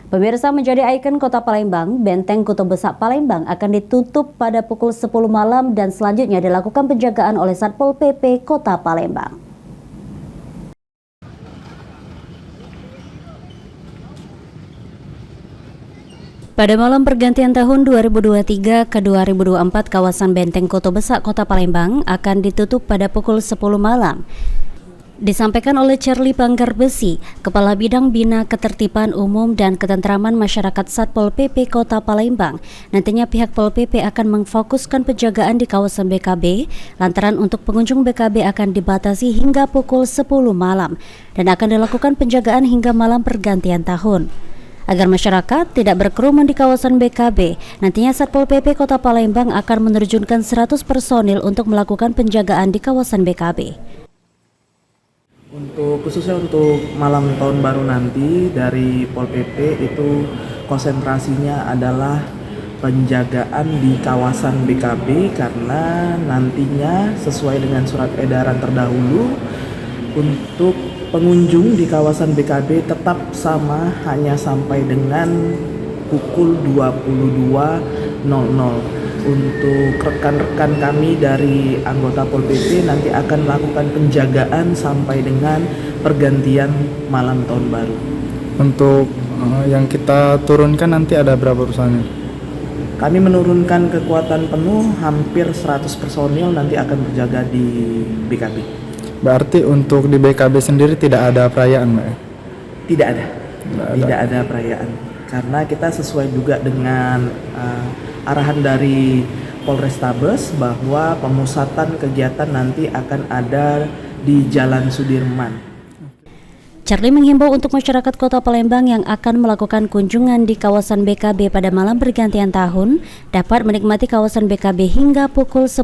Pemirsa, menjadi ikon Kota Palembang, Benteng Kuto Besak Palembang akan ditutup pada pukul 10 malam dan selanjutnya dilakukan penjagaan oleh Satpol PP Kota Palembang. Pada malam pergantian tahun 2023 ke 2024, kawasan Benteng Kuto Besak Kota Palembang akan ditutup pada pukul 10 malam. Disampaikan oleh Charlie Panggarbesi, Kepala Bidang Bina Ketertiban Umum dan Ketentraman Masyarakat Satpol PP Kota Palembang. Nantinya pihak Pol PP akan memfokuskan penjagaan di kawasan BKB, lantaran untuk pengunjung BKB akan dibatasi hingga pukul 10 malam dan akan dilakukan penjagaan hingga malam pergantian tahun. Agar masyarakat tidak berkerumun di kawasan BKB, nantinya Satpol PP Kota Palembang akan menerjunkan 100 personil untuk melakukan penjagaan di kawasan BKB. Khususnya untuk malam tahun baru nanti dari Pol PP itu konsentrasinya adalah penjagaan di kawasan BKB, karena nantinya sesuai dengan surat edaran terdahulu untuk pengunjung di kawasan BKB tetap sama, hanya sampai dengan pukul 22.00. Untuk rekan-rekan kami dari anggota Pol PP nanti akan melakukan penjagaan sampai dengan pergantian malam tahun baru. Untuk yang kita turunkan nanti ada berapa personil? Kami menurunkan kekuatan penuh, hampir 100 personil nanti akan berjaga di BKB. Berarti untuk di BKB sendiri tidak ada perayaan, Mbak? Tidak ada perayaan, karena kita sesuai juga dengan arahan dari Polrestabes bahwa pemusatan kegiatan nanti akan ada di Jalan Sudirman. Charlie menghimbau untuk masyarakat Kota Palembang yang akan melakukan kunjungan di kawasan BKB pada malam pergantian tahun dapat menikmati kawasan BKB hingga pukul 10